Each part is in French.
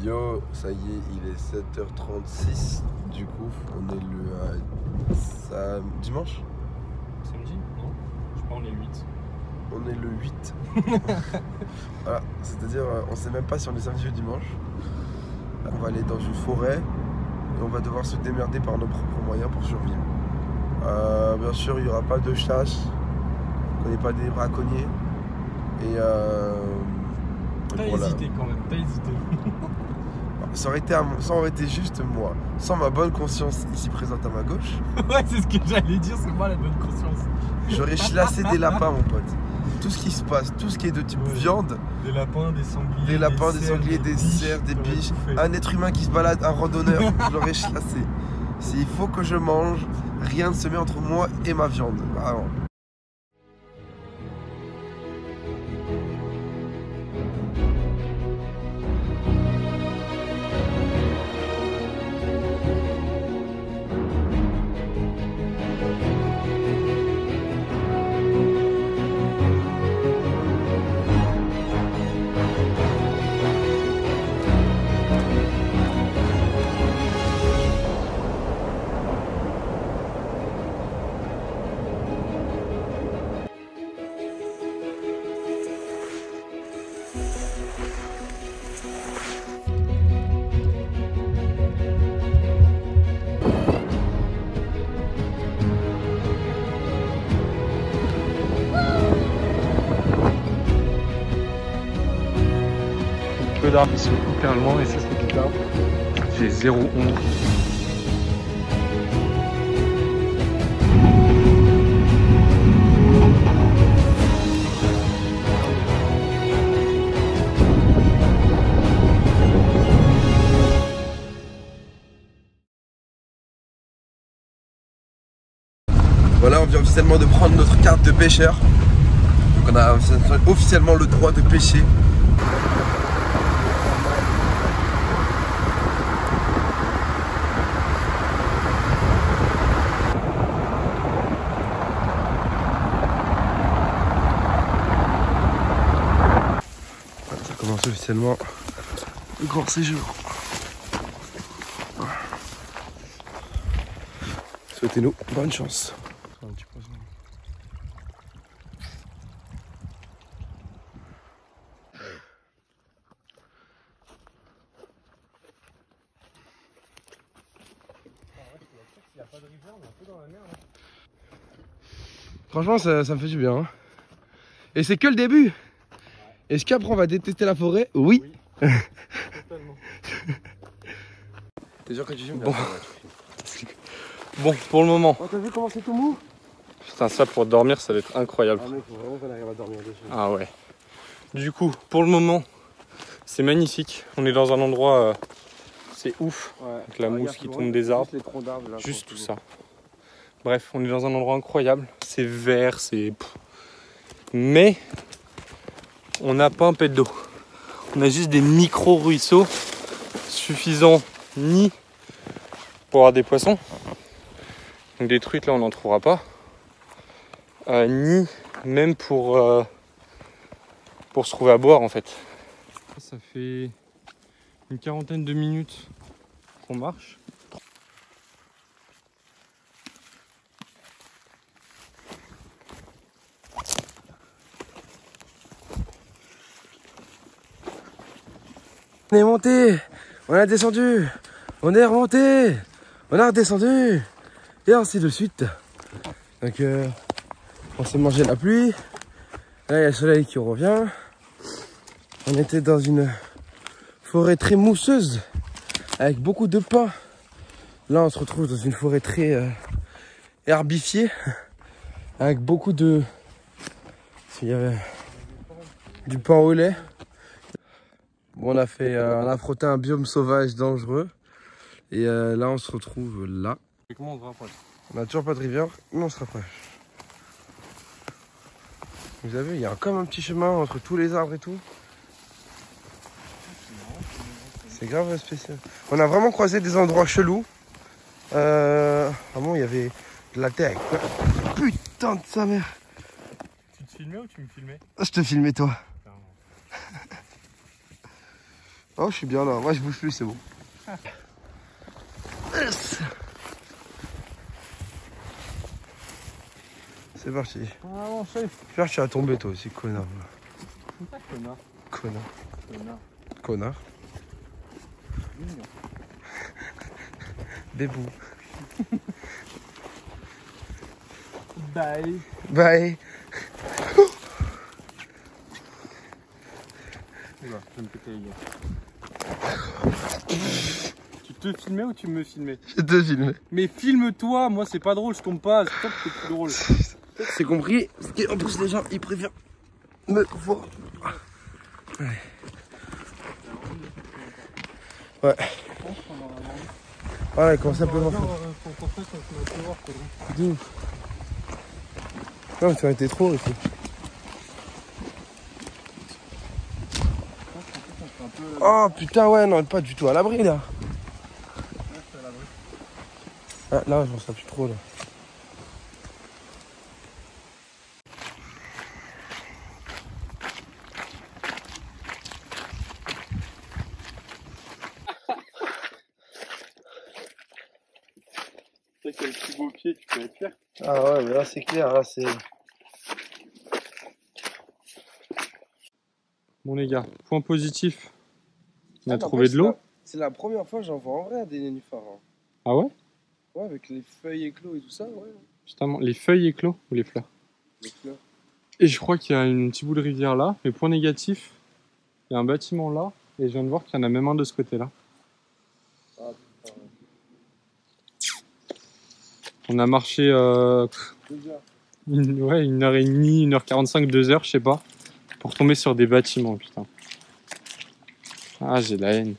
Yo, ça y est, il est 7h36. Du coup, on est le dimanche. Samedi? Non, je crois on est le 8. On est le 8. Voilà, c'est-à-dire, on sait même pas si on est samedi ou dimanche. Là, on va aller dans une forêt et on va devoir se démerder par nos propres moyens pour survivre. Bien sûr, il n'y aura pas de chasse, on n'est pas des braconniers. Et t'as voilà. hésité quand même, t'as hésité. Ça aurait été juste moi, sans ma bonne conscience ici présente à ma gauche. Ouais, c'est ce que j'allais dire, c'est moi la bonne conscience. J'aurais chlassé des lapins, mon pote. Tout ce qui se passe, tout ce qui est de type viande. Des lapins, des sangliers. Des lapins, des sangliers, des cerfs, des biches. Un être humain qui se balade, un randonneur, je l'aurais chlassé. S'il faut que je mange, rien ne se met entre moi et ma viande. Vraiment. Peu d'arbres qui sont hyper loin et ça c'est bizarre. J'ai 0 ombre. Voilà, on vient officiellement de prendre notre carte de pêcheur. Donc on a officiellement le droit de pêcher. Voilà, ça commence officiellement le grand séjour. Souhaitez-nous bonne chance. Un petit poisson. Franchement, ça me fait du bien. Hein. Et c'est que le début. Est-ce qu'après on va détester la forêt? Oui. Totalement. T'es sûr que tu filmes? Bon, pour le moment. Oh, t'as vu comment c'est tout mou? Putain, ça pour dormir, ça va être incroyable. Ah mec, faut vraiment qu'on arrive à dormir dessus. Ah ouais. Du coup, pour le moment, c'est magnifique. On est dans un endroit, c'est ouf. Ouais. Avec la mousse qui tombe des arbres. Juste les troncs d'arbres là. Juste tout ça. Bref, on est dans un endroit incroyable. C'est vert, c'est... Mais, on n'a pas un pet d'eau. On a juste des micro-ruisseaux suffisants ni pour avoir des poissons. Donc des truites, là, on n'en trouvera pas. Ni même pour se trouver à boire, en fait. Ça fait une quarantaine de minutes qu'on marche. On est monté, on a descendu, on est remonté, on a redescendu, et ainsi de suite. Donc on s'est mangé la pluie, là il y a le soleil qui revient. On était dans une forêt très mousseuse, avec beaucoup de pins. Là on se retrouve dans une forêt très herbifiée, avec beaucoup de... Il y avait du pain au lait. Bon, on a frotté un biome sauvage dangereux. Et là, on se retrouve là. Et comment on se rapproche? On n'a toujours pas de rivière, mais on se rapproche. Vous avez vu, il y a comme un petit chemin entre tous les arbres et tout. C'est grave spécial. On a vraiment croisé des endroits chelous. Vraiment, il y avait de la terre. Putain de sa mère. Tu te filmais ou tu me filmais? Je te filmais, toi. Oh, je suis bien là. Moi, je bouge plus, c'est bon. Yes. C'est parti. Ah non, chef. J'espère que tu vas tomber toi aussi, connard. C'est ça, connard. Connard. Connard. Connard. Mignon. Bébou. Bye. Bye. Oula, je vais me péter les gars. Tu te filmais ou tu me filmais? Je te filme. Mais filme-toi, moi c'est pas drôle, je tombe pas, c'est toi que c'est plus drôle. C'est compris. En plus, les gens, ils préfèrent me voir. Ouais. Ouais. Ouais, comment ça peut voir? De ouf. Non, ça a été trop aussi. Oh putain, ouais, non, pas du tout à l'abri là. Ah, là, je m'en sens plus trop là. Tu sais quel petit beau pied tu peux être fier. Ah ouais, mais là c'est clair, là c'est. Bon les gars, point positif, on a Ah, trouvé de l'eau. C'est la première fois que j'en vois en vrai des nénuphars. Hein. Ah ouais? Ouais, avec les feuilles éclos et tout ça, ouais. Justement, les feuilles éclos ou les fleurs? Les fleurs. Et je crois qu'il y a une petite bout de rivière là, mais point négatif, il y a un bâtiment là, et je viens de voir qu'il y en a même un de ce côté-là. Ah putain. On a marché 2 heures. 1h30, 1h45, 2 heures, je sais pas, pour tomber sur des bâtiments, putain. Ah, j'ai la haine.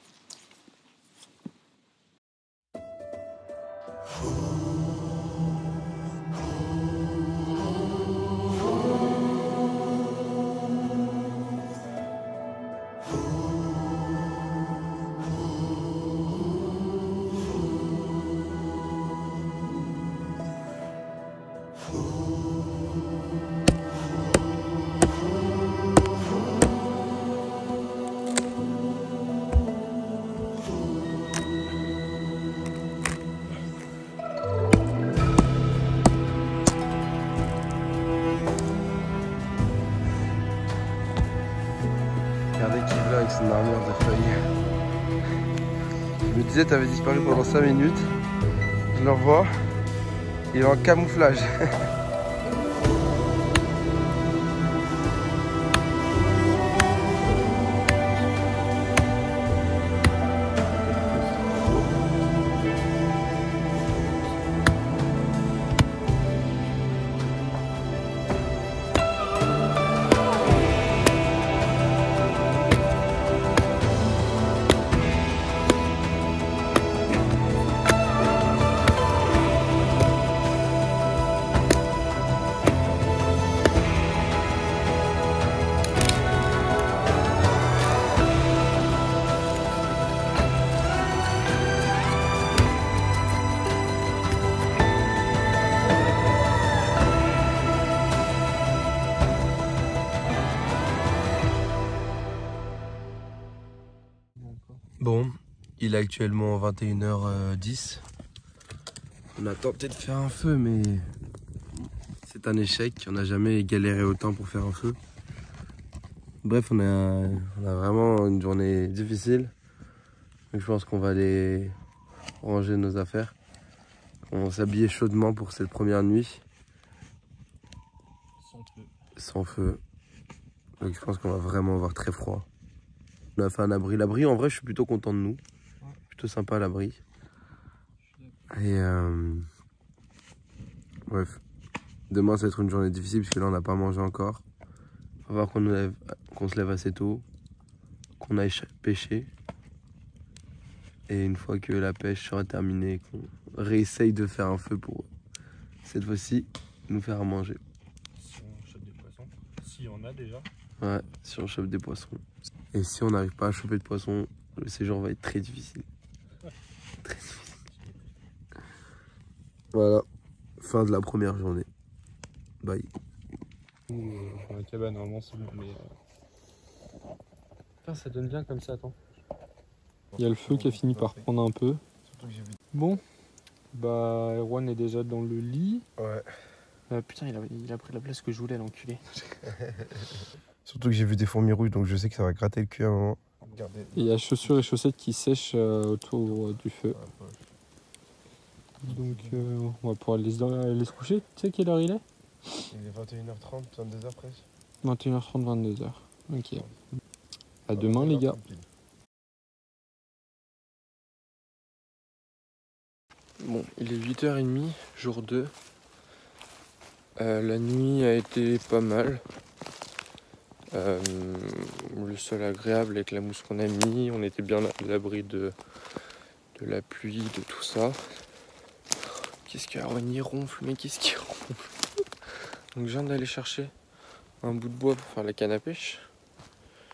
Regardez qui vient avec son armure de feuilles. Je me disais, t'avais disparu pendant 5 minutes. Je le revois. Il est en camouflage. Bon, il est actuellement 21h10. On a tenté de faire un feu, mais c'est un échec. On n'a jamais galéré autant pour faire un feu. Bref, on a vraiment une journée difficile. Donc je pense qu'on va aller ranger nos affaires. On va s'habiller chaudement pour cette première nuit. Sans feu. Donc je pense qu'on va vraiment avoir très froid. On a fait un abri. L'abri, en vrai, je suis plutôt content de nous. Plutôt sympa l'abri. Et bref. Demain, ça va être une journée difficile parce que là, on n'a pas mangé encore. Il va falloir qu'on se lève assez tôt. Qu'on aille pêcher. Et une fois que la pêche sera terminée, qu'on réessaye de faire un feu pour cette fois-ci nous faire à manger. Si on chope des poissons, s'il y en a déjà. Ouais, si on chope des poissons. Et si on n'arrive pas à choper de poissons, le séjour va être très difficile. Très difficile. Voilà, fin de la première journée. Bye. Dans la cabane, normalement c'est bon, mais. Putain, ça donne bien comme ça, attends. Il y a le feu qui a fini par prendre un peu. Bon, bah Erwan est déjà dans le lit. Ouais. Putain, il a pris la place que je voulais, l'enculé. Surtout que j'ai vu des fourmis rouges, donc je sais que ça va gratter le cul à un moment. Et il y a chaussures et chaussettes qui sèchent autour du feu. Donc on va pouvoir aller se coucher. Tu sais quelle heure il est? Il est 21h30, 22h presque. 21h30, 22h. Ok. À demain les gars. Bon, il est 8h30, jour 2. La nuit a été pas mal. Le sol agréable avec la mousse qu'on a mis. On était bien à l'abri de la pluie, de tout ça. Qu'est-ce qu'il y a? Il ronfle, mais qu'est-ce qu'il ronfle? Donc je viens d'aller chercher un bout de bois pour faire la canne à pêche.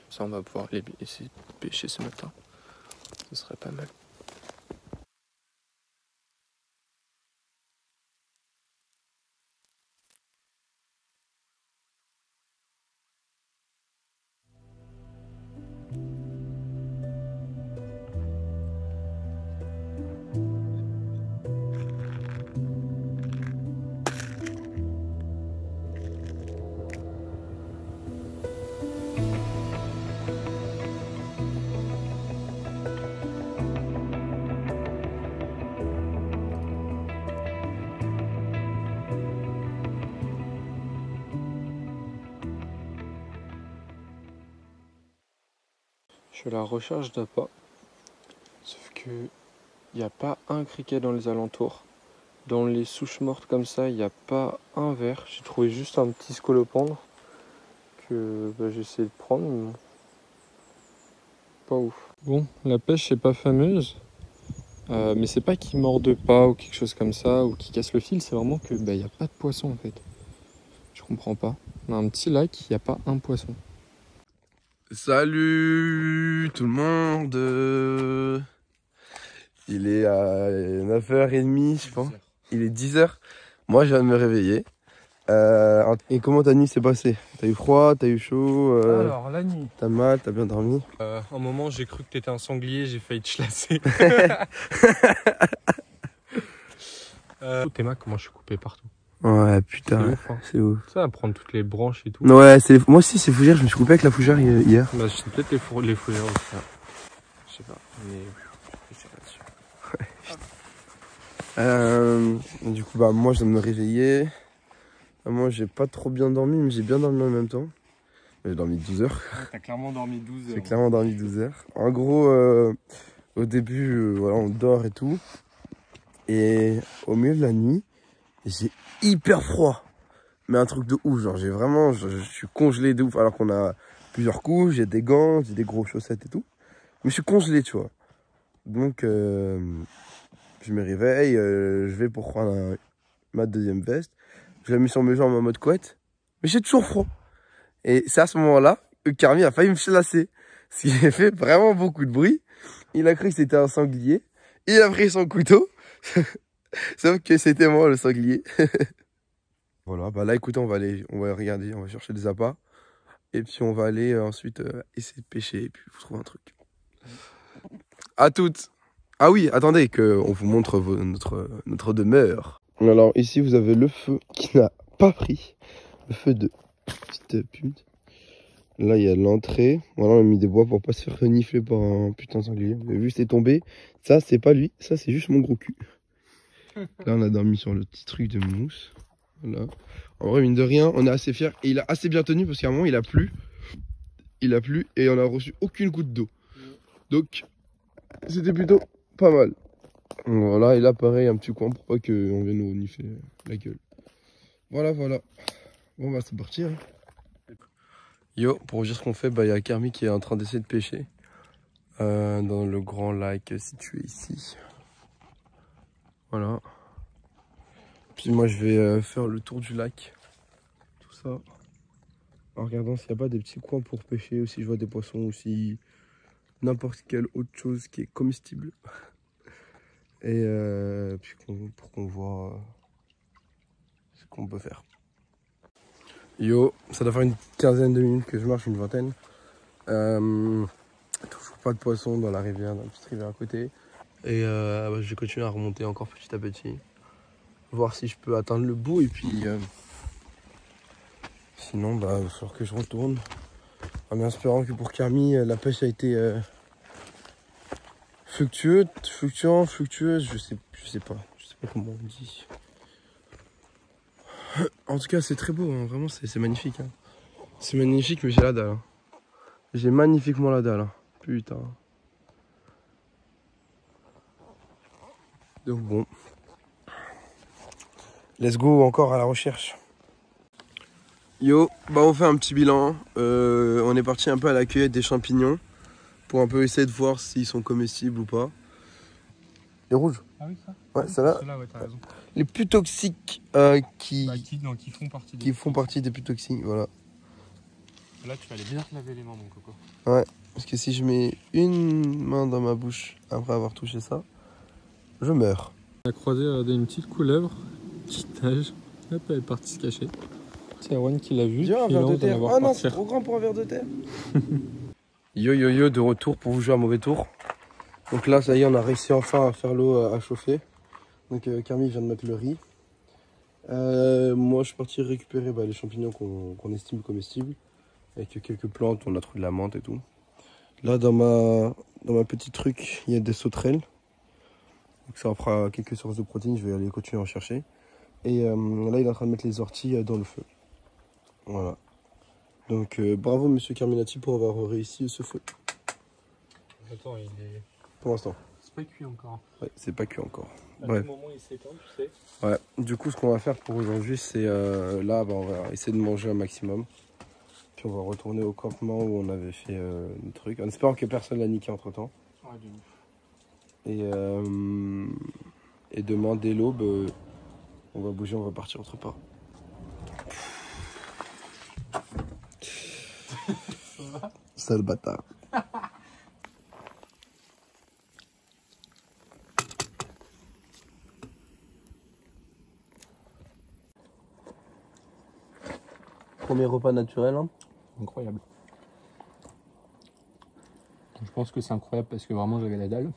Ça on va pouvoir essayer de pêcher ce matin. Ce serait pas mal. Je suis à la recherche d'appât. Sauf que il n'y a pas un criquet dans les alentours. Dans les souches mortes comme ça, il n'y a pas un ver. J'ai trouvé juste un petit scolopendre que j'ai essayé de prendre, mais bon, pas ouf. Bon, la pêche c'est pas fameuse, mais c'est pas qu'ils mordent pas ou quelque chose comme ça ou qu'ils cassent le fil, c'est vraiment que il n'y a pas de poisson en fait. Je comprends pas. On a un petit lac, il n'y a pas un poisson. Salut tout le monde. Il est à 9h30 je pense. Il est 10h. Moi je viens de me réveiller. Et comment ta nuit s'est passée? T'as eu froid, t'as eu chaud? Alors la nuit. T'as mal, t'as bien dormi? Un moment j'ai cru que t'étais un sanglier, j'ai failli te chlasser. Théma, comment je suis coupé partout. Ouais putain, C'est ouf, hein. c'est ouf. Ça va prendre toutes les branches et tout. Ouais, moi aussi c'est fougère, je me suis coupé avec la fougère hier. Bah c'est peut-être les fougères aussi. Hein. Je sais pas, mais je sais pas dessus. Du coup bah moi je viens de me réveiller. Moi j'ai pas trop bien dormi, mais j'ai bien dormi en même temps. J'ai dormi 12 heures. Ouais, t'as clairement dormi 12 heures. J'ai clairement dormi 12 heures. En gros, au début, voilà, on dort et tout. Et au milieu de la nuit, j'ai hyper froid. Mais un truc de ouf, genre j'ai vraiment, je suis congelé de ouf. Alors qu'on a plusieurs couches, j'ai des gants, j'ai des gros chaussettes et tout. Mais je suis congelé, tu vois. Donc, je me réveille, je vais pour prendre ma deuxième veste. Je la mets sur mes jambes en mode couette. Mais j'ai toujours froid. Et c'est à ce moment-là que Carmi a failli me chlasser. Ce qui a fait vraiment beaucoup de bruit. Il a cru que c'était un sanglier. Il a pris son couteau. Sauf que c'était moi le sanglier. Voilà, bah là écoutez, on va regarder, on va chercher des appâts. Et puis on va aller ensuite essayer de pêcher et puis vous trouver un truc. À toutes. Ah oui, attendez, on vous montre notre demeure. Alors ici vous avez le feu qui n'a pas pris. Le feu de petite pute. Là il y a l'entrée. Voilà, on a mis des bois pour pas se faire renifler par un putain de sanglier. Vous avez vu, c'est tombé. Ça c'est pas lui, ça c'est juste mon gros cul. Là on a dormi sur le petit truc de mousse. Voilà. En vrai, mine de rien, on est assez fiers. Et il a assez bien tenu parce qu'à un moment, il a plu. Il a plu et on a reçu aucune goutte d'eau. Donc, c'était plutôt pas mal. Voilà, et là, pareil, un petit coin pour pas qu'on vienne nous renifler la gueule. Voilà, voilà. Bon, bah, c'est parti. Hein. Yo, pour vous dire ce qu'on fait, bah, y a Kermi qui est en train d'essayer de pêcher dans le grand lac situé ici. Voilà. Puis moi je vais faire le tour du lac, tout ça, en regardant s'il n'y a pas des petits coins pour pêcher, ou si je vois des poissons, ou si n'importe quelle autre chose qui est comestible. Et puis pour qu'on voit ce qu'on peut faire. Yo, ça doit faire une quinzaine de minutes que je marche, une vingtaine. Toujours pas de poisson dans la rivière, dans la petite rivière à côté. Et je vais continuer à remonter encore petit à petit. Voir si je peux atteindre le bout et puis sinon il va falloir que je retourne. En espérant que pour Carmi la pêche a été fluctueuse, je sais pas comment on dit. En tout cas c'est très beau, hein. Vraiment c'est magnifique. Hein. C'est magnifique mais j'ai la dalle. Hein. J'ai magnifiquement la dalle. Hein. Putain. Donc bon. Let's go encore à la recherche. Yo, bah on fait un petit bilan. On est parti un peu à la cueillette des champignons pour un peu essayer de voir s'ils sont comestibles ou pas. Les rouges. Ah oui, ça. Ouais, ça là. Ceux-là, ouais, t'as raison. Les plus toxiques qui font partie des plus toxiques, voilà. Là, tu vas aller bien te laver les mains, mon coco. Ouais, parce que si je mets une main dans ma bouche après avoir touché ça, je meurs. On a croisé une petite couleuvre, petite nage. Hop, elle est partie se cacher. C'est Erwan qui l'a vu. Un verre de terre. Oh non, c'est trop grand pour un verre de terre. Yo yo yo, de retour pour vous jouer à mauvais tour. Donc là, ça y est, on a réussi enfin à faire l'eau à chauffer. Donc Carmi vient de mettre le riz. Moi, je suis parti récupérer les champignons qu'on estime comestibles. Avec quelques plantes, on a trouvé de la menthe et tout. Là, dans ma petite truc, il y a des sauterelles. Donc ça fera quelques sources de protéines, je vais aller continuer à en chercher. Et là, il est en train de mettre les orties dans le feu. Voilà. Donc bravo monsieur Carminati pour avoir réussi ce feu. Attends, il est... Pour l'instant. C'est pas cuit encore. Ouais, c'est pas cuit encore. À tout moment, il s'éteint, tu sais. Ouais. Du coup, ce qu'on va faire pour aujourd'hui, c'est là, on va essayer de manger un maximum. Puis on va retourner au campement où on avait fait le truc. En espérant que personne l'a niqué entre temps. Ouais, du Et demain, dès l'aube, on va bouger, on va partir autre part. Sale bâtard. Premier repas naturel. Hein. Incroyable. Je pense que c'est incroyable parce que vraiment j'avais la dalle.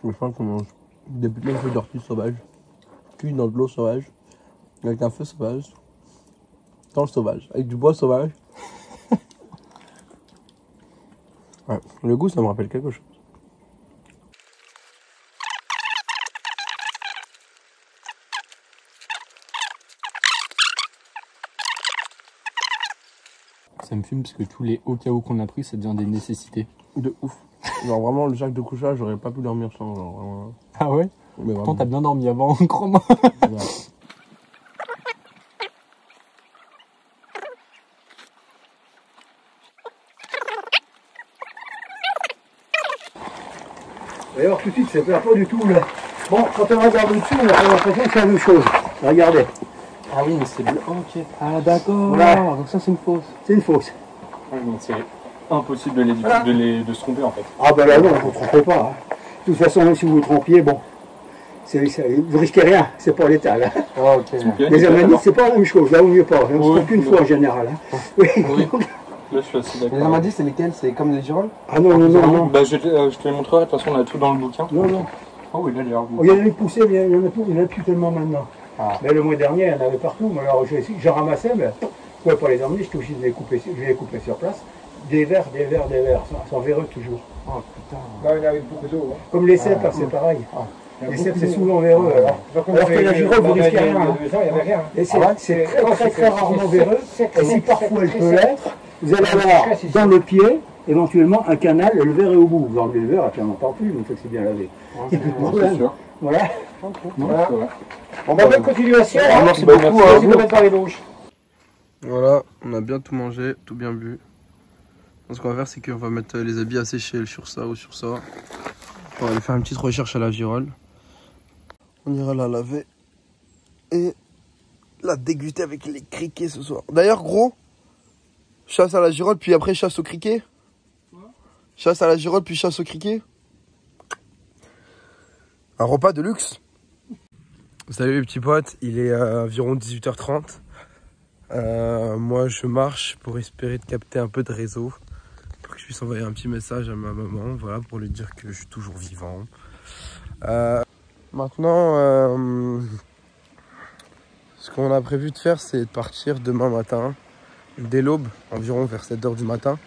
Je pense qu'on mange des putains de feuilles d'ortie sauvages, cuits dans de l'eau sauvage, avec un feu sauvage, dans le sauvage, avec du bois sauvage. Ouais, le goût, ça me rappelle quelque chose. Ça me fume parce que tous les hauts KO qu'on a pris, ça devient des nécessités. De ouf. Genre vraiment, le sac de couchage, j'aurais pas pu dormir sans. Genre, vraiment. Ah ouais? Mais Pourtant, t'as bien dormi avant, crois-moi. Ouais. D'ailleurs, tout de suite, c'est pas du tout là. Bon, quand on regarde dessus, on a l'impression que c'est la même chose. Regardez. Ah oui, mais c'est bleu. Ok. Ah d'accord. Voilà. Donc ça, c'est une fausse. C'est une fausse. Ouais, donc c'est impossible de se tromper en fait. Ah ben là non, vous ne vous trompez pas. Hein. De toute façon, même si vous vous trompiez, bon, vous risquez rien, c'est pas létal. Hein. Ah ok. Les amanites, c'est pas la même chose, là, au mieux pas. On se trompe qu'une fois en général. Hein. Oui. Là, je suis assez d'accord. Les amadis, c'est lesquels? C'est comme les girolles? Ah non, non, non, non. Bah, je te les montrerai, de toute façon, on a tout dans le bouquin. Non, non. Oh oui, là, il y a Il y en a des poussées, mais il y en a plus tellement maintenant. Ah. Mais le mois dernier, il y en avait partout. Mais alors, j'en ramassais, mais je ne pouvais pas les emmener, j'étais obligé de les couper sur place. Des vers, sans véreux toujours. Oh putain. Là, il y avait beaucoup d'eau. Hein. Comme les cèpes, c'est pareil. Les cèpes, c'est souvent véreux. Alors que la girolle, vous risquez rien. Il n'y avait rien. C'est très rarement véreux. Et si parfois elle peut l'être, vous allez avoir dans le pied, éventuellement, un canal, et le verre est au bout. Vous enlevez le verre, et puis on n'en parle plus, une fois que c'est bien lavé. Il n'y a plus de problème. Voilà. Voilà. Bon, bah, bonne continuation. Merci beaucoup. Merci. Voilà, on a bien tout mangé, tout bien bu. Ce qu'on va faire, c'est qu'on va mettre les habits à sécher sur ça ou sur ça. On va aller faire une petite recherche à la girole. On ira la laver et la déguster avec les criquets ce soir. D'ailleurs, gros, chasse à la girole, puis après chasse au criquet. Chasse à la girole, puis chasse au criquet. Un repas de luxe. Salut les petits potes, il est environ 18h30. Moi je marche pour espérer de capter un peu de réseau. Pour que je puisse envoyer un petit message à ma maman, voilà, pour lui dire que je suis toujours vivant. Maintenant, ce qu'on a prévu de faire, c'est de partir demain matin, dès l'aube, environ vers 7h du matin,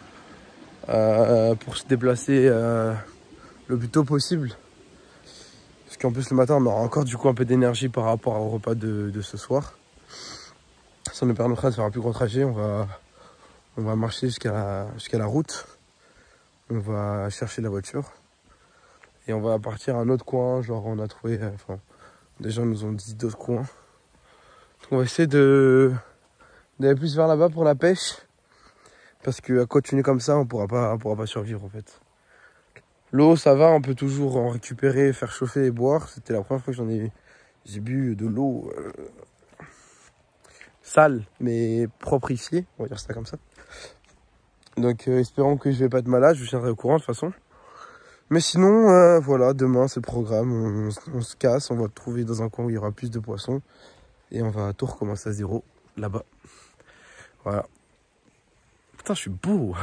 pour se déplacer le plus tôt possible. Parce qu'en plus le matin, on aura encore du coup un peu d'énergie par rapport au repas de ce soir. Ça nous permettra de faire un plus gros trajet. On va marcher jusqu'à la route. On va chercher la voiture. Et on va partir à un autre coin. Genre on a trouvé... Enfin, des gens nous ont dit d'autres coins. Donc on va essayer d'aller plus vers là-bas pour la pêche. Parce qu'à continuer comme ça, on pourra pas survivre en fait. L'eau, ça va, on peut toujours en récupérer, faire chauffer et boire. C'était la première fois que j'ai bu de l'eau sale, mais proprifiée, on va dire ça comme ça. Donc espérons que je vais pas être malade, je vous tiendrai au courant de toute façon. Mais sinon, voilà, demain c'est le programme, on se casse, on va trouver dans un coin où il y aura plus de poissons. Et on va tout recommencer à zéro, là-bas. Voilà. Putain, je suis beau.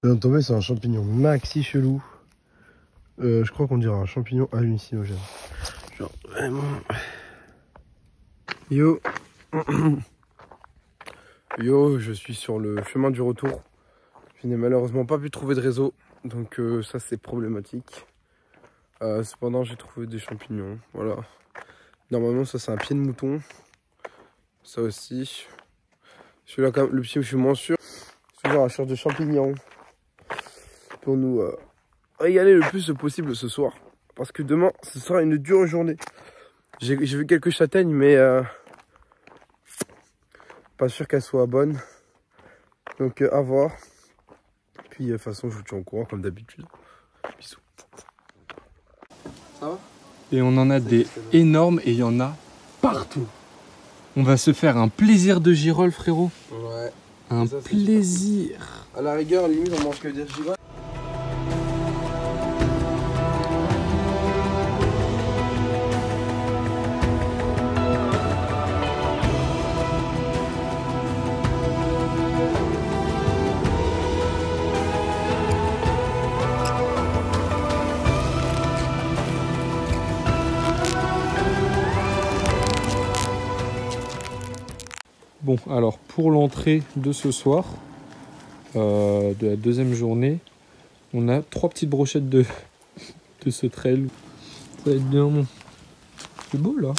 Je viens de tomber sur un champignon maxi chelou. Je crois qu'on dirait un champignon hallucinogène. Genre vraiment. Yo. Yo, je suis sur le chemin du retour. Je n'ai malheureusement pas pu trouver de réseau. Donc ça c'est problématique. Cependant j'ai trouvé des champignons. Voilà. Normalement ça c'est un pied de mouton. Ça aussi. Celui-là, le petit, je suis moins sûr. Toujours à la recherche de champignons. Pour nous régaler le plus possible ce soir. Parce que demain, ce sera une dure journée. J'ai vu quelques châtaignes, mais pas sûr qu'elles soient bonnes. Donc à voir. Puis de toute façon, je vous tiens au courant comme d'habitude. Bisous. Ça va? Et on en a des énormes et il y en a partout. On va se faire un plaisir de girolles, frérot. Ouais. Un ça, plaisir. À la rigueur, limite, on mange que des girolles. Bon, alors pour l'entrée de ce soir, de la deuxième journée, on a 3 petites brochettes de sauterelles. Ça va être bien bon. C'est beau là.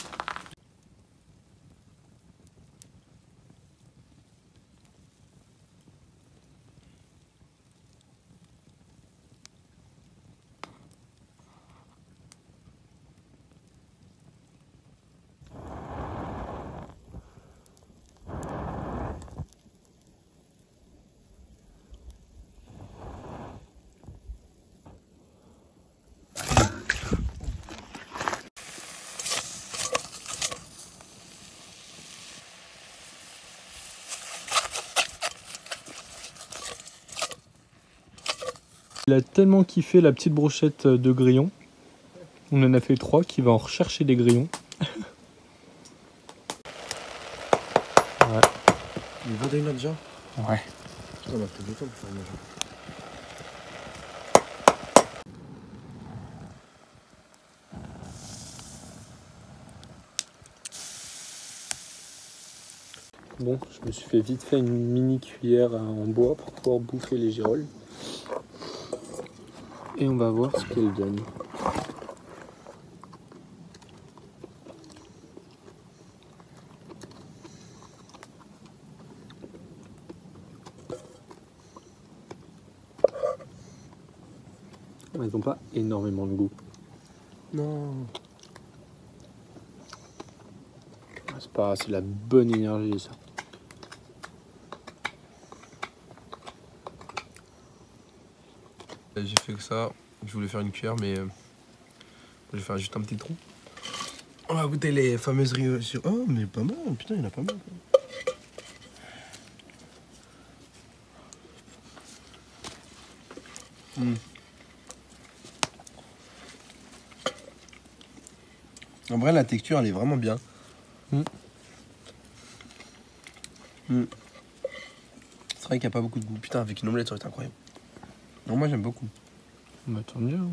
Il a tellement kiffé la petite brochette de grillons. On en a fait 3 qui va en rechercher des grillons. Ouais. Il est 21h déjà? Ouais. Putain, on a pris du temps pour faire le manger. Bon, je me suis fait vite fait une mini cuillère en bois pour pouvoir bouffer les girolles. Et on va voir ce qu'elle donne. Elles n'ont pas énormément de goût. Non. C'est la bonne énergie ça. J'ai fait que ça. Je voulais faire une cuillère, mais je vais faire juste un petit trou. On va goûter les fameuses riz sur. Oh, mais pas mal. Putain, il y en a pas mal. En vrai, la texture, elle est vraiment bien. C'est vrai qu'il n'y a pas beaucoup de goût. Putain, avec une omelette, ça aurait été incroyable. Non, moi, j'aime beaucoup. Bah, tant mieux. Hein.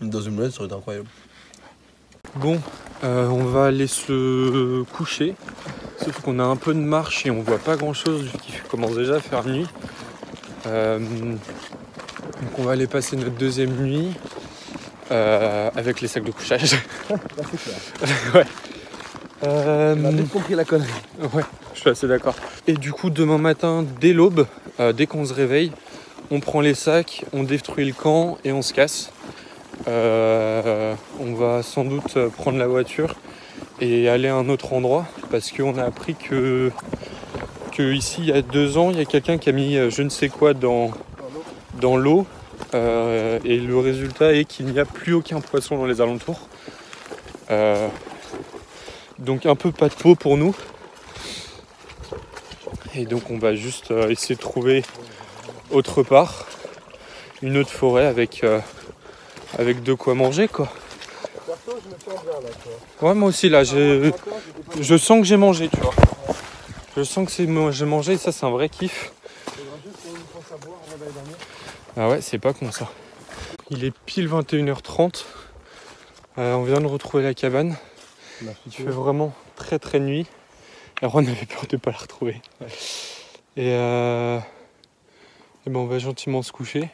Dans une omelette, ça aurait été incroyable. Bon, on va aller se coucher. Sauf qu'on a un peu de marche et on voit pas grand chose vu qu'il commence déjà à faire nuit. Donc on va aller passer notre deuxième nuit avec les sacs de couchage. Ouais. On a vite compris la connerie. Ouais, je suis assez d'accord. Et du coup, demain matin, dès l'aube, dès qu'on se réveille, on prend les sacs, on détruit le camp et on se casse. On va sans doute prendre la voiture et aller à un autre endroit parce qu'on a appris que ici, il y a 2 ans, il y a quelqu'un qui a mis je ne sais quoi dans l'eau et le résultat est qu'il n'y a plus aucun poisson dans les alentours. Donc un peu pas de peau pour nous. Et donc on va juste essayer de trouver autre part une autre forêt avec de quoi manger quoi. Ouais, moi aussi là, je sens que j'ai mangé, tu vois. Je sens que j'ai mangé et ça c'est un vrai kiff. Ah ouais, c'est pas con ça. Il est pile 21h30. On vient de retrouver la cabane. Il fait vraiment très très nuit. Alors on avait peur de ne pas la retrouver. Et ben on va gentiment se coucher.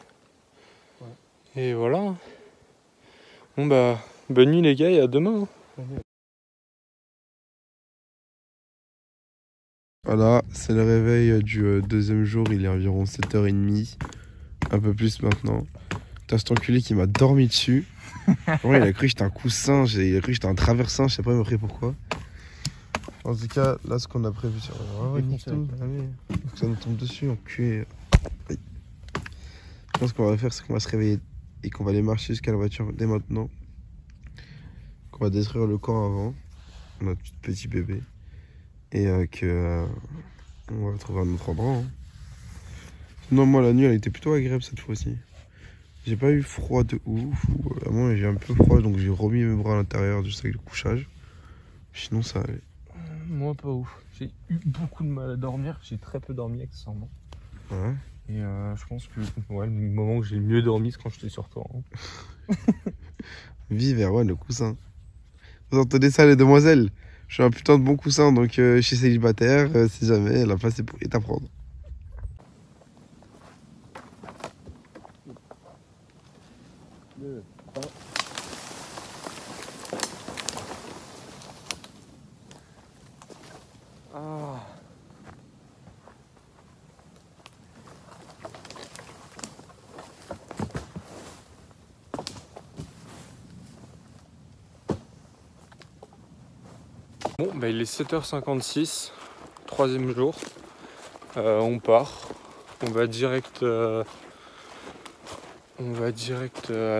Et voilà. Bon bah, bonne nuit les gars et à demain. Voilà, c'est le réveil du deuxième jour, il est environ 7h30, un peu plus maintenant. T'as cet enculé qui m'a dormi dessus. Ouais, il a cru que j'étais un coussin, il a cru que j'étais un traversin, je sais pas après pourquoi. En tout cas, là ce qu'on a prévu, c'est que ça nous tombe dessus, enculé. Oui. Je pense qu'on va faire, c'est qu'on va se réveiller et qu'on va aller marcher jusqu'à la voiture dès maintenant. Qu'on va détruire le camp avant, notre petit bébé. Et on va trouver un autre endroit. Hein. Non, moi la nuit elle était plutôt agréable cette fois-ci. J'ai pas eu froid de ouf. Moi j'ai un peu froid donc j'ai remis mes bras à l'intérieur du sac de couchage. Sinon ça allait. Moi pas ouf. J'ai eu beaucoup de mal à dormir. J'ai très peu dormi accessoirement. Ouais. Et je pense que le moment où j'ai le mieux dormi c'est quand j'étais sur toi. Hein. Vive Erwan le coussin. Vous entendez ça les demoiselles? Je suis un putain de bon coussin, donc je suis célibataire, si jamais, la place est à prendre. Ah. Bon, bah il est 7h56, 3e jour. On part. On va direct à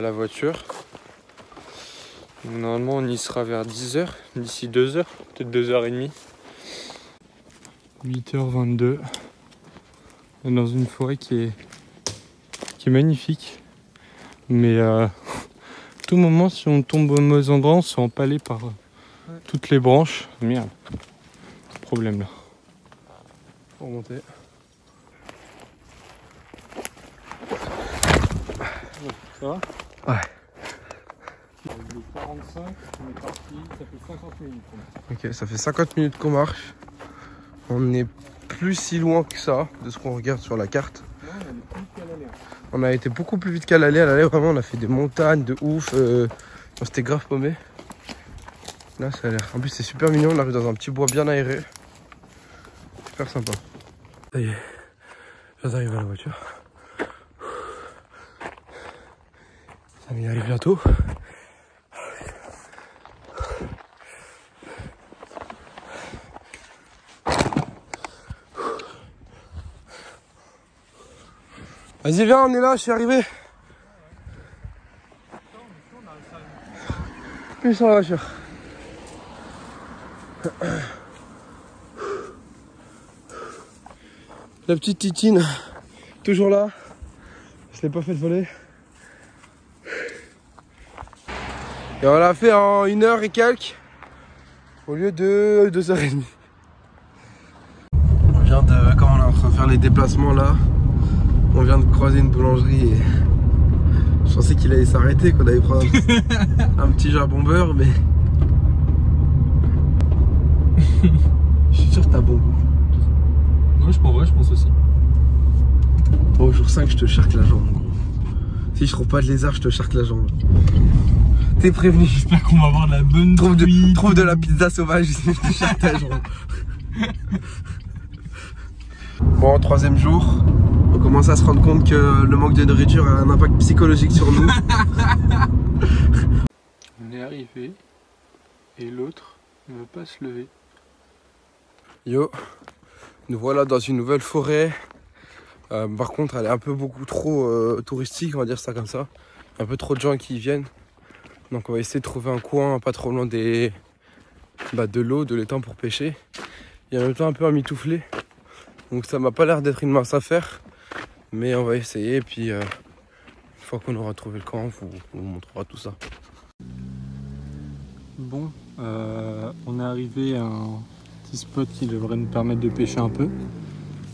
la voiture. Normalement, on y sera vers 10h, d'ici 2h, peut-être 2h30. 8h22. On est dans une forêt qui est magnifique. Mais à tout moment, si on tombe au mauvais endroit, on se fait empaler par toutes les branches. Merde. Problème là. Pour monter. Ça va? Ouais. Il est 45, on est parti, ça fait 50 minutes. Ok, ça fait 50 minutes qu'on marche. On n'est plus si loin que ça de ce qu'on regarde sur la carte. Non, on est plus qu'à l'aller. On a été beaucoup plus vite qu'à l'aller. À l'aller, vraiment, on a fait des montagnes de ouf. C'était grave paumé. Là, ça a l'air. En plus, c'est super mignon. On arrive dans un petit bois bien aéré. Super sympa. Ça y est, j'arrive à la voiture. Ça va y aller bientôt. Vas-y, viens, on est là, je suis arrivé. Plus sur la voiture. La petite Titine toujours là. Je l'ai pas fait le voler. Et on l'a fait en 1 heure et quelques au lieu de 2h30. On vient de, comme on est en train de faire les déplacements là, on vient de croiser une boulangerie et je pensais qu'il allait s'arrêter, qu'on allait prendre un petit jambon-beurre, mais je suis sûr que t'as bon goût. Ouais, je pense aussi. Au jour 5, je te charque la jambe, gros. Si je trouve pas de lézard, je te charque la jambe. T'es prévenu. J'espère qu'on va avoir de la bonne Trouve de la pizza sauvage, je te charque la jambe. Bon, 3e jour, on commence à se rendre compte que le manque de nourriture a un impact psychologique sur nous. On est arrivé et l'autre ne veut pas se lever. Yo, nous voilà dans une nouvelle forêt. Par contre, elle est un peu beaucoup trop touristique, on va dire ça comme ça. Un peu trop de gens qui y viennent. Donc on va essayer de trouver un coin pas trop loin de l'eau, de l'étang pour pêcher. Et en même temps un peu emmitouflé. Donc ça m'a pas l'air d'être une mince affaire. Mais on va essayer et puis une fois qu'on aura trouvé le camp, on vous montrera tout ça. Bon, on est arrivé à un petit spot qui devrait nous permettre de pêcher un peu.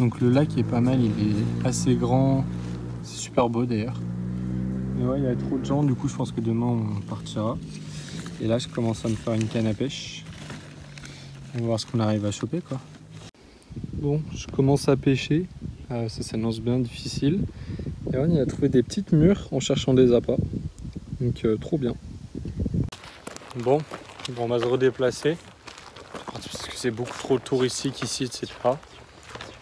Donc le lac est pas mal, il est assez grand, c'est super beau d'ailleurs. Mais ouais, il y a trop de gens, du coup je pense que demain on partira. Et là je commence à me faire une canne à pêche. On va voir ce qu'on arrive à choper quoi. Bon, je commence à pêcher, ça s'annonce bien difficile. Et on y a trouvé des petites mûres en cherchant des appâts. Donc trop bien. Bon, on va se redéplacer. Parce que c'est beaucoup trop touristique ici, etc.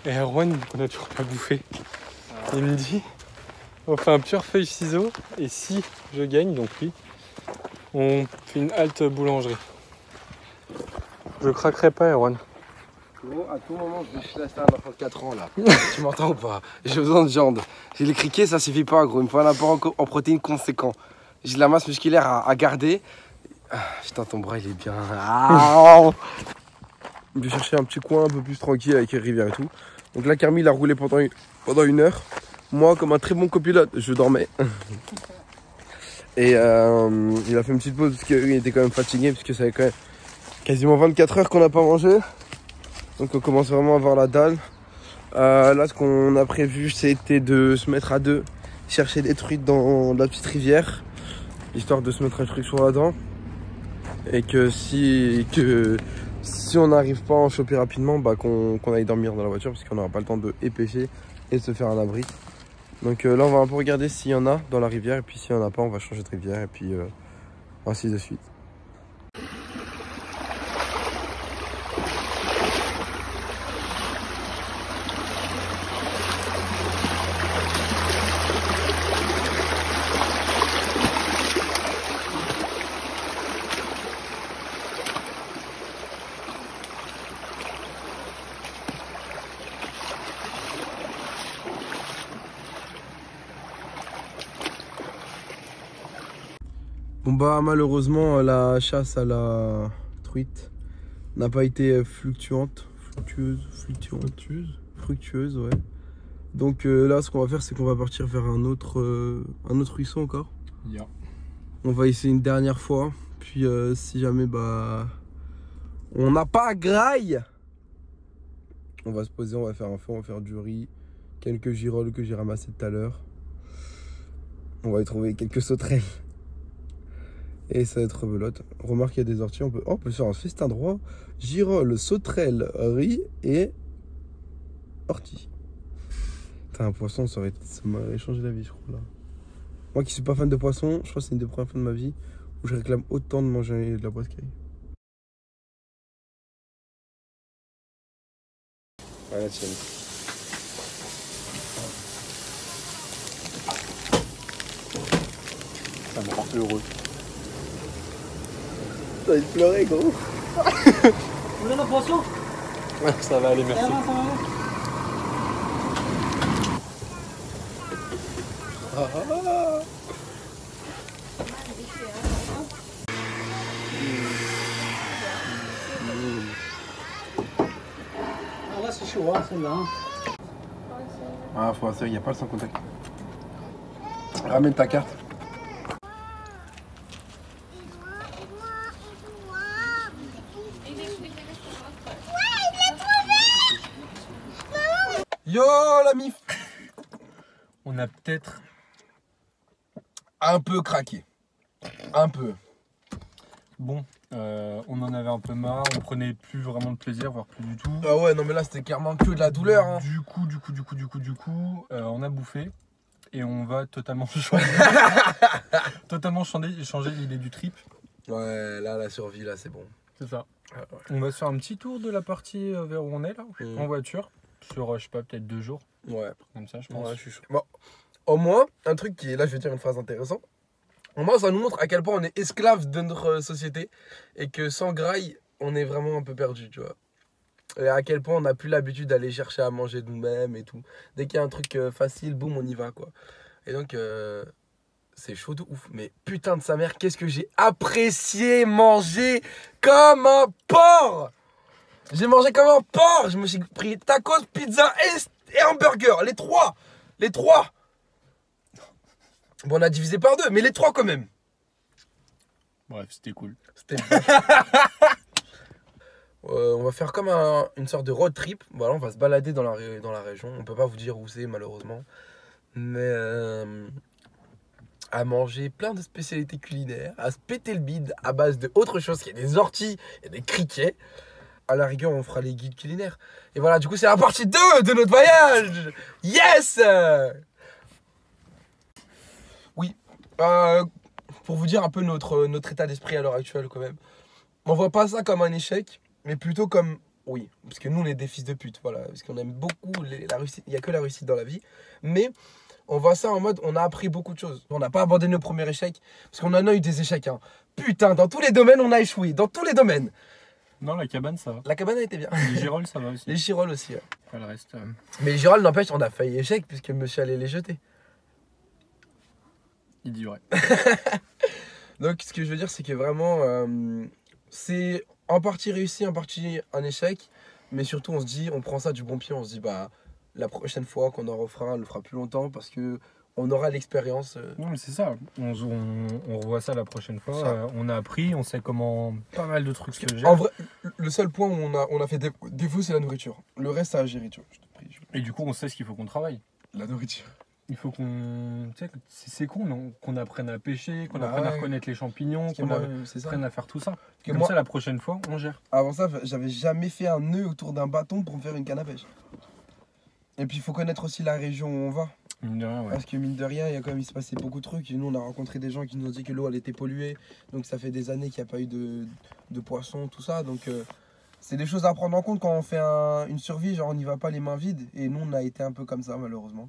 Et Erwan, on n'a toujours pas bouffé. Il me dit, on fait un pur feuille ciseaux. Et si je gagne, donc oui, on fait une halte boulangerie. Je craquerai pas, Erwan. Gros, à tout moment, je vais chez la star à 24 ans là. Tu m'entends ou pas? J'ai besoin de viande. J'ai les criquets, ça suffit pas, gros. Il me faut un apport en protéines conséquent. J'ai de la masse musculaire à garder. Ah, putain, ton bras il est bien. Ah. Je vais chercher un petit coin un peu plus tranquille avec une rivière et tout. Donc là, Carmi il a roulé pendant 1 heure. Moi, comme un très bon copilote, je dormais. Et il a fait une petite pause parce qu'il était quand même fatigué, parce que ça fait quand même quasiment 24 heures qu'on n'a pas mangé. Donc on commence vraiment à avoir la dalle. Là, ce qu'on a prévu, c'était de se mettre à deux, chercher des trucs dans la petite rivière, histoire de se mettre un truc sur la dent. Et que si on n'arrive pas à en choper rapidement, bah qu'on aille dormir dans la voiture, parce qu'on n'aura pas le temps de pêcher et de se faire un abri. Donc là, on va un peu regarder s'il y en a dans la rivière, et puis s'il n'y en a pas, on va changer de rivière, et puis ainsi de suite. Bon bah malheureusement la chasse à la truite n'a pas été fructueuse, ouais. Donc là ce qu'on va faire, c'est qu'on va partir vers un autre ruisseau encore. Yeah. On va essayer une dernière fois, puis si jamais bah on n'a pas graille, on va se poser, on va faire un feu, on va faire du riz, quelques girolles que j'ai ramassées tout à l'heure. On va y trouver quelques sauterelles. Et ça va être rebelote. Remarque qu'il y a des orties, on peut faire un festin droit. Girolles, sauterelles, riz et orties. T'as un poisson, ça m'aurait changé la vie, je crois là. Moi qui suis pas fan de poisson, je crois que c'est une des premières fois de ma vie où je réclame autant de manger de la brascaille. Ouais, la tienne. Ça me rend heureux. T'as envie de pleurer, gros. Vous voulez un poisson? Ouais, ça va aller, merci. Ah là c'est chaud, hein, celle-là. Ah, faut insérer, il n'y a pas le sans contact. Ramène ta carte. Yo la mif. On a peut-être Un peu craqué. Un peu. bon, on en avait un peu marre, on prenait plus vraiment de plaisir, voire plus du tout. Ah ouais, non mais là c'était clairement que de la douleur. Hein. Du coup, on a bouffé et on va totalement changer, changer l'idée du trip. Ouais, là la survie là c'est bon. C'est ça. Ah, ouais. On va se faire un petit tour de la partie vers où on est là, en voiture, sur je sais pas, peut-être 2 jours, Ouais. comme ça je pense. Ouais, je suis chaud. Bon, au moins, un truc qui est là, je vais dire une phrase intéressante. Au moins, ça nous montre à quel point on est esclave de notre société et que sans graille, on est vraiment un peu perdu, tu vois. Et à quel point on n'a plus l'habitude d'aller chercher à manger de nous-mêmes et tout. Dès qu'il y a un truc facile, boum, on y va, quoi. Et donc, c'est chaud de ouf. Mais putain de sa mère, qu'est-ce que j'ai apprécié manger comme un porc! J'ai mangé comme un porc! Je me suis pris tacos, pizza et hamburger. Les trois! Les trois! Bon, on a divisé par 2, mais les 3 quand même. Bref, c'était cool. C'était on va faire comme une sorte de road trip. Voilà, on va se balader dans la région. On peut pas vous dire où c'est malheureusement. Mais à manger plein de spécialités culinaires, à se péter le bide à base de autre chose. Il y a des orties, il y a des criquets. À la rigueur, on fera les guides culinaires. Et voilà, du coup, c'est la partie 2 de notre voyage. Yes! Oui, pour vous dire un peu notre état d'esprit à l'heure actuelle quand même. On voit pas ça comme un échec, mais plutôt comme, oui, parce que nous on est des fils de pute, voilà, parce qu'on aime beaucoup la réussite, il n'y a que la réussite dans la vie, mais on voit ça en mode, on a appris beaucoup de choses. On n'a pas abandonné au premier échec, parce qu'on en a eu des échecs, hein. Putain, dans tous les domaines on a échoué, dans tous les domaines. Non, la cabane ça va. La cabane a été bien. Les girolles ça va aussi. Les girolles aussi, ouais. Après, le reste... Mais les girolles, n'empêche, on a failli échec, puisque monsieur allait les jeter. il dit ouais. Donc ce que je veux dire c'est que vraiment c'est en partie réussi, en partie un échec, mais surtout on se dit, on prend ça du bon pied, on se dit bah la prochaine fois qu'on en refera, on le fera plus longtemps parce que on aura l'expérience. Non mais c'est ça, on revoit ça la prochaine fois, on a appris, on sait comment pas mal de trucs se gèrent. En vrai, le seul point où on a fait défaut c'est la nourriture. Le reste ça a géré, tu vois. Je te prie, Et du coup on sait ce qu'il faut qu'on travaille. La nourriture. Il faut qu'on... Tu sais, c'est con, non, qu'on apprenne à pêcher, qu'on Bah apprenne à ouais. reconnaître les champignons, qu'on apprenne à faire tout ça. Comme moi, ça, la prochaine fois, on gère. Avant ça, j'avais jamais fait un nœud autour d'un bâton pour me faire une canne à pêche. Et puis il faut connaître aussi la région où on va. Mine de rien, ouais. Parce que mine de rien, il se passait beaucoup de trucs. Et nous, on a rencontré des gens qui nous ont dit que l'eau, elle était polluée. Donc ça fait des années qu'il n'y a pas eu de poissons, tout ça. Donc c'est des choses à prendre en compte quand on fait une survie. Genre, on n'y va pas les mains vides. Et nous, on a été un peu comme ça, malheureusement.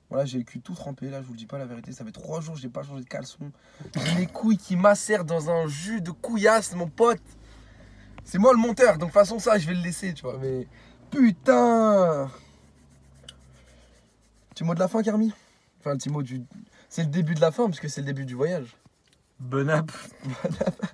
Voilà, j'ai le cul tout trempé. Là, je vous le dis pas la vérité. Ça fait 3 jours que j'ai pas changé de caleçon. J'ai les couilles qui macèrent dans un jus de couillasse, mon pote. C'est moi le monteur. Donc, de toute façon, ça, je vais le laisser, tu vois. Mais putain! Petit mot de la fin, Carmi? Enfin, le petit mot du... C'est le début de la fin, parce que c'est le début du voyage. Bon app. Bon app.